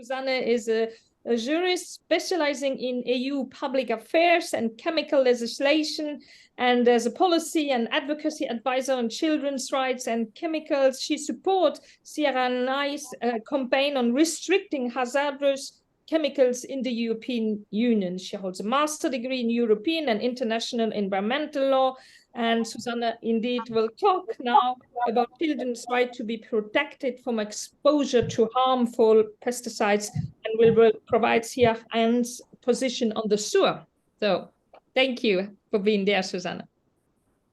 Suzanne is a jurist specializing in EU public affairs and chemical legislation, and as a policy and advocacy advisor on children's rights and chemicals. She supports CRIN's campaign on restricting hazardous chemicals in the European Union. She holds a master's degree in European and international environmental law. And Suzanne indeed will talk now about children's right to be protected from exposure to harmful pesticides, and will provide here Anne's position on the sewer. So thank you for being there, Suzanne.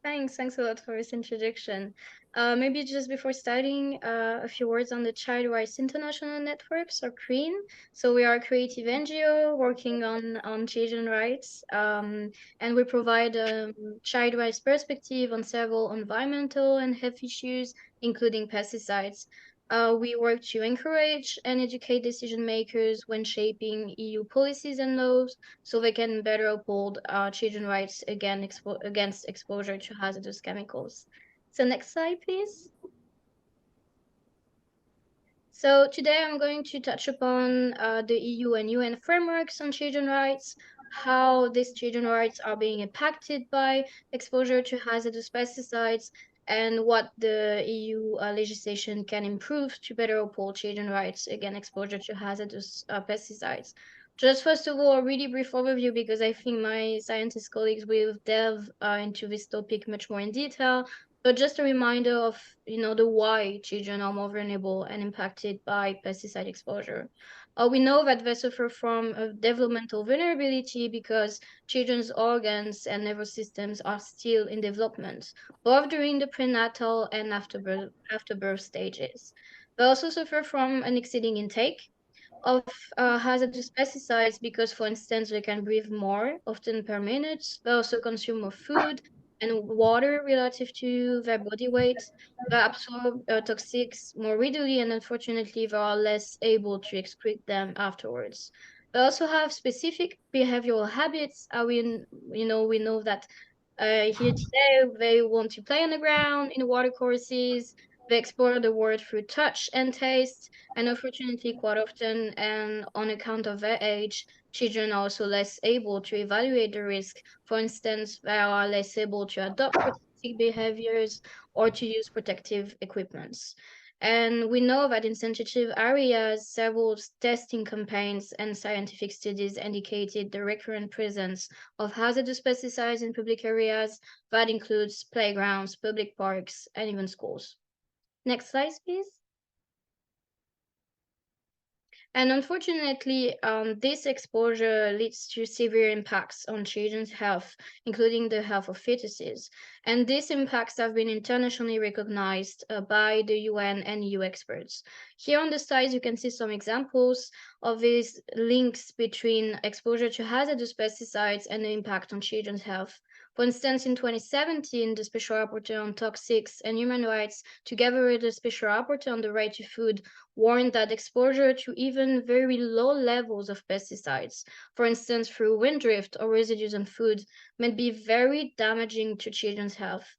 Thanks a lot for this introduction. Maybe just before starting, a few words on the Child Rights International Networks, or CRIN. So we are a creative NGO working on children rights, and we provide a child rights perspective on several environmental and health issues, including pesticides. We work to encourage and educate decision makers when shaping EU policies and laws so they can better uphold children's rights against exposure to hazardous chemicals. So next slide, please. So today I'm going to touch upon the EU and UN frameworks on children's rights, how these children's rights are being impacted by exposure to hazardous pesticides, and what the EU legislation can improve to better uphold children's rights against exposure to hazardous pesticides. Just first of all, a really brief overview, because I think my scientist colleagues will delve into this topic much more in detail. But just a reminder of, the why children are more vulnerable and impacted by pesticide exposure. We know that they suffer from a developmental vulnerability because children's organs and nervous systems are still in development, both during the prenatal and after birth stages. They also suffer from an exceeding intake of hazardous pesticides because, for instance, they can breathe more, often per minute. They also consume more food and water relative to their body weight. They absorb toxics more readily, and unfortunately, they are less able to excrete them afterwards. They also have specific behavioral habits. We know that here today they want to play on the ground in water courses. They explore the world through touch and taste, and unfortunately, quite often, and on account of their age, children are also less able to evaluate the risk. For instance, they are less able to adopt protective behaviors or to use protective equipments. And we know that in sensitive areas, several testing campaigns and scientific studies indicated the recurrent presence of hazardous pesticides in public areas. That includes playgrounds, public parks, and even schools. Next slide, please. And unfortunately, this exposure leads to severe impacts on children's health, including the health of fetuses. And these impacts have been internationally recognized by the UN and EU experts. Here on the slides, you can see some examples of these links between exposure to hazardous pesticides and the impact on children's health. For instance, in 2017, the Special Rapporteur on Toxics and Human Rights, together with the Special Rapporteur on the Right to Food, warned that exposure to even very low levels of pesticides, for instance through wind drift or residues in food, may be very damaging to children's health.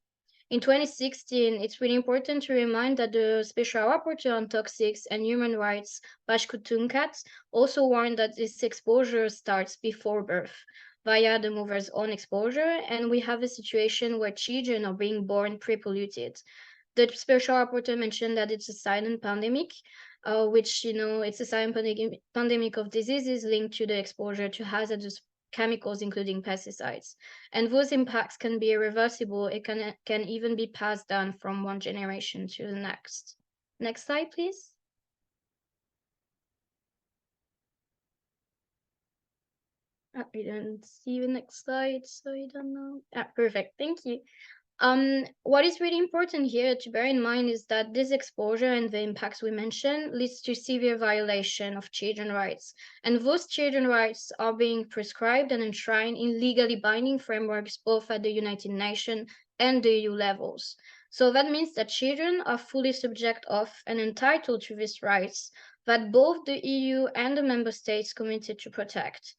In 2016, it's really important to remind that the Special Rapporteur on Toxics and Human Rights, Bashkut Tunkat, also warned that this exposure starts before birth via the mother's own exposure, and we have a situation where children are being born pre-polluted. The Special Rapporteur mentioned that it's a silent pandemic, which, it's a silent pandemic of diseases linked to the exposure to hazardous chemicals, including pesticides. And those impacts can be irreversible. It can even be passed down from one generation to the next. Next slide, please. I don't see the next slide, so I don't know. Perfect, thank you. What is really important here to bear in mind is that this exposure and the impacts we mentioned leads to severe violation of children's rights. And those children's rights are being prescribed and enshrined in legally binding frameworks, both at the United Nations and the EU levels. So that means that children are fully subject of and entitled to these rights that both the EU and the member states committed to protect.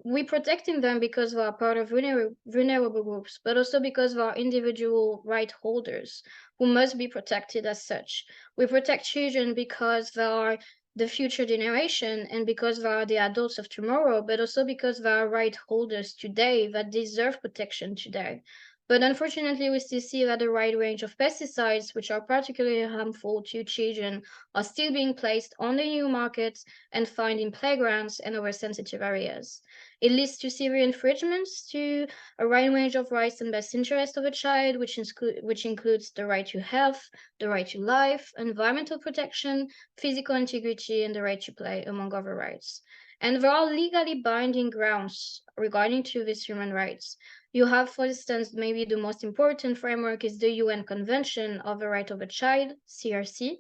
We're protecting them because they are part of vulnerable groups, but also because they are individual right holders who must be protected as such. We protect children because they are the future generation and because they are the adults of tomorrow, but also because they are right holders today that deserve protection today. But unfortunately, we still see that a wide range of pesticides, which are particularly harmful to children, are still being placed on the EU markets and found in playgrounds and other sensitive areas. It leads to severe infringements to a wide range of rights and best interest of a child, which includes the right to health, the right to life, environmental protection, physical integrity, and the right to play, among other rights. And there are legally binding grounds regarding to these human rights. You have, for instance, maybe the most important framework is the UN Convention of the Right of a Child, CRC.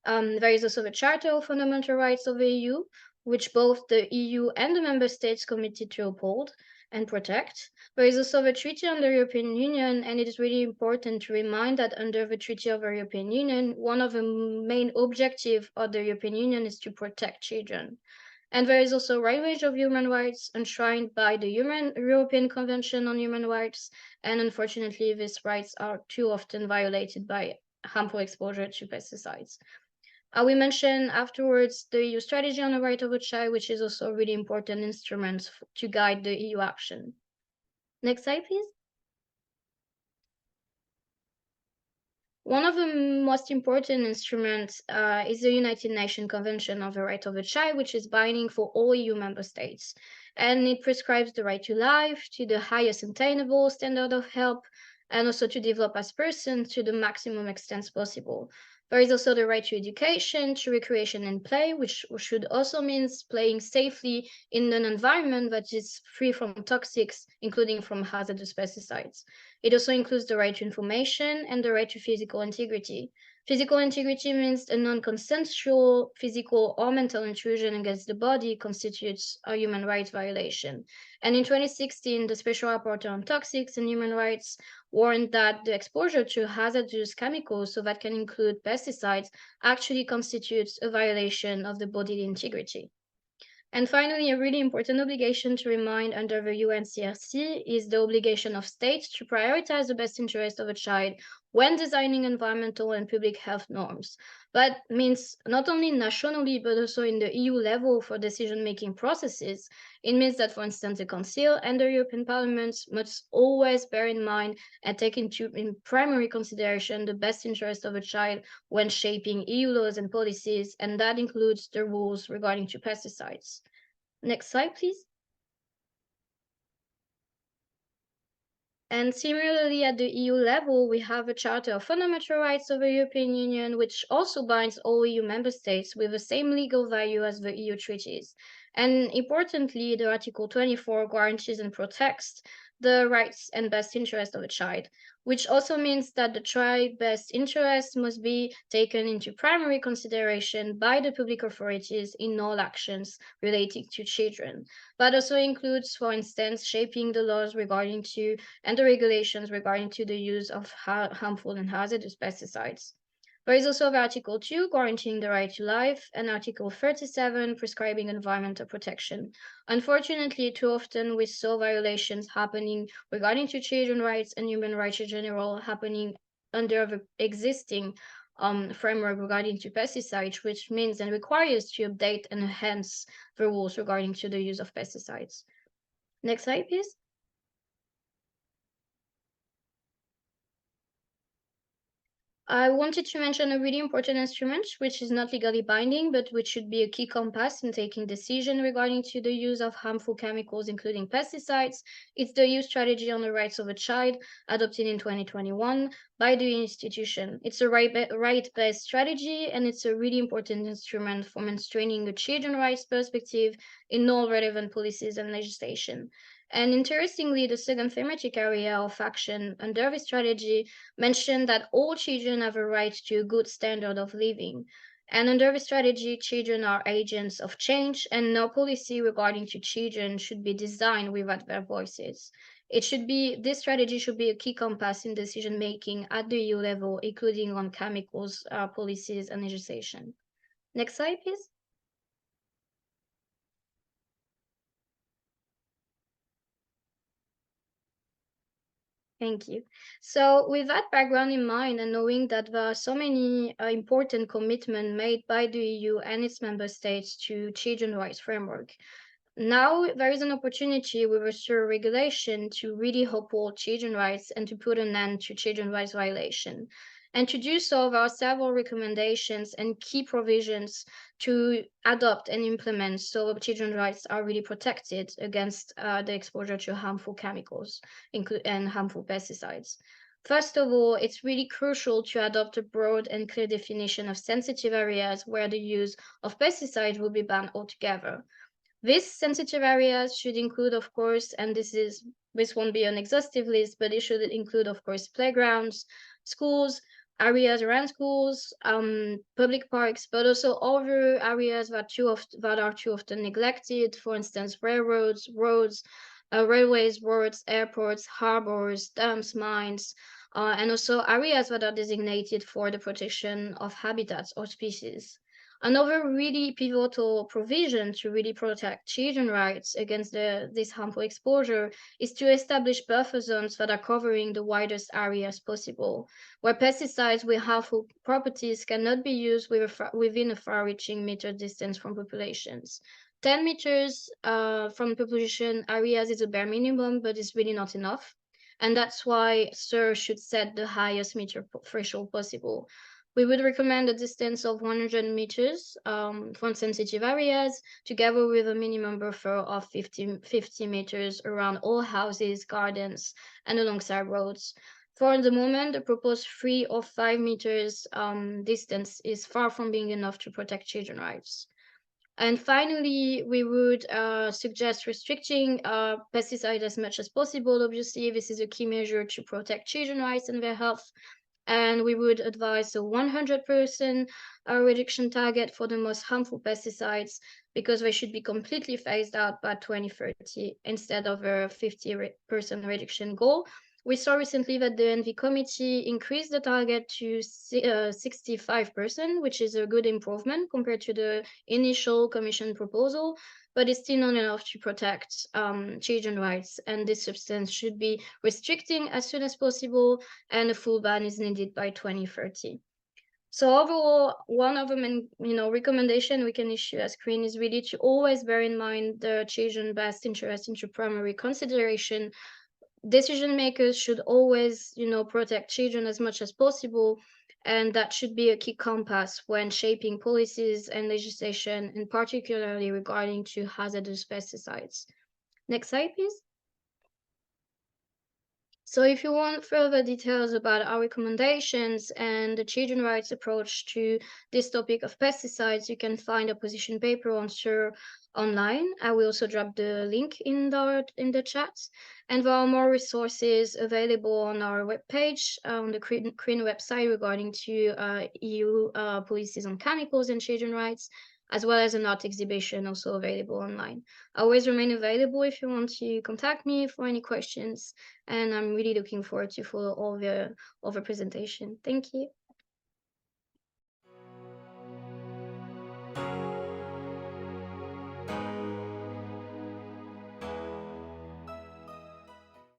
There is also the Charter of Fundamental Rights of the EU, which both the EU and the member states committed to uphold and protect. There is also the Treaty on the European Union, and it is really important to remind that under the Treaty of the European Union, one of the main objectives of the European Union is to protect children. And there is also a wide range of human rights enshrined by the European Convention on Human Rights, and unfortunately, these rights are too often violated by harmful exposure to pesticides. We mentioned afterwards the EU strategy on the right of a child, which is also a really important instrument to guide the EU action. Next slide, please. One of the most important instruments is the United Nations Convention on the Right of the Child, which is binding for all EU member states. And it prescribes the right to life, to the highest attainable standard of health, and also to develop as persons to the maximum extent possible. There is also the right to education, to recreation and play, which should also mean playing safely in an environment that is free from toxics, including from hazardous pesticides. It also includes the right to information and the right to physical integrity. Physical integrity means a non-consensual physical or mental intrusion against the body constitutes a human rights violation. And in 2016, the Special Rapporteur on Toxics and Human Rights warned that the exposure to hazardous chemicals, so that can include pesticides, actually constitutes a violation of the bodily integrity. And finally, a really important obligation to remind under the UNCRC is the obligation of states to prioritize the best interest of a child when designing environmental and public health norms. That means not only nationally, but also in the EU level for decision-making processes. It means that, for instance, the Council and the European Parliament must always bear in mind and take in primary consideration the best interest of a child when shaping EU laws and policies, and that includes the rules regarding to pesticides. Next slide, please. And similarly, at the EU level, we have a Charter of Fundamental Rights of the European Union, which also binds all EU member states with the same legal value as the EU treaties. And importantly, the Article 24 guarantees and protects the rights and best interest of a child, which also means that the child's best interest must be taken into primary consideration by the public authorities in all actions relating to children. But also includes, for instance, shaping the laws regarding to and the regulations regarding to the use of harmful and hazardous pesticides. There is also Article 2 guaranteeing the right to life and Article 37 prescribing environmental protection. Unfortunately, too often we saw violations happening regarding to children's rights and human rights in general happening under the existing framework regarding to pesticides, which means and requires to update and enhance the rules regarding to the use of pesticides. Next slide, please. I wanted to mention a really important instrument, which is not legally binding, but which should be a key compass in taking decisions regarding to the use of harmful chemicals, including pesticides. It's the EU Strategy on the Rights of a Child, adopted in 2021 by the institution. It's a right-based strategy, and it's a really important instrument for maintaining a children's rights perspective in all relevant policies and legislation. And interestingly, the second thematic area of action under the strategy mentioned that all children have a right to a good standard of living. And under the strategy, children are agents of change, and no policy regarding to children should be designed without their voices. This strategy should be a key compass in decision making at the EU level, including on chemicals, policies, and legislation. Next slide, please. Thank you. So, with that background in mind, and knowing that there are so many important commitments made by the EU and its member states to children's rights framework, now there is an opportunity with a thorough regulation to really uphold children's rights and to put an end to children's rights violation. And to do so, there are several recommendations and key provisions to adopt and implement so children's rights are really protected against the exposure to harmful chemicals and harmful pesticides. First of all, it's really crucial to adopt a broad and clear definition of sensitive areas where the use of pesticides will be banned altogether. These sensitive areas should include, of course, and this won't be an exhaustive list, but it should include, of course, playgrounds, schools, areas around schools, public parks, but also other areas that are too often neglected. For instance, railroads, roads, railways, roads, airports, harbors, dams, mines, and also areas that are designated for the protection of habitats or species. Another really pivotal provision to really protect children's rights against this harmful exposure is to establish buffer zones that are covering the widest areas possible, where pesticides with harmful properties cannot be used within a far-reaching meter distance from populations. 10 meters from population areas is a bare minimum, but it's really not enough. And that's why SIR should set the highest meter threshold possible. We would recommend a distance of 100 meters from sensitive areas, together with a minimum buffer of 50 meters around all houses, gardens, and alongside roads. For the moment, the proposed 3 or 5 meters distance is far from being enough to protect children's rights. And finally, we would suggest restricting pesticides as much as possible. Obviously, this is a key measure to protect children's rights and their health. And we would advise a 100% reduction target for the most harmful pesticides because they should be completely phased out by 2030 instead of a 50% reduction goal. We saw recently that the ENVI committee increased the target to 65%, which is a good improvement compared to the initial commission proposal, but it's still not enough to protect children's rights, and this substance should be restricting as soon as possible, and a full ban is needed by 2030. So overall, one of the main, recommendation we can issue as CRIN is really to always bear in mind the children's best interest into primary consideration. Decision makers should always, protect children as much as possible, and that should be a key compass when shaping policies and legislation, and particularly regarding to hazardous pesticides. Next slide, please. So if you want further details about our recommendations and the children's rights approach to this topic of pesticides, you can find a position paper on SUR online. I will also drop the link in the chat. And there are more resources available on our webpage, on the CRIN website regarding to EU policies on chemicals and children's rights, as well as an art exhibition also available online. I always remain available if you want to contact me for any questions, and I'm really looking forward to follow all the presentation. Thank you.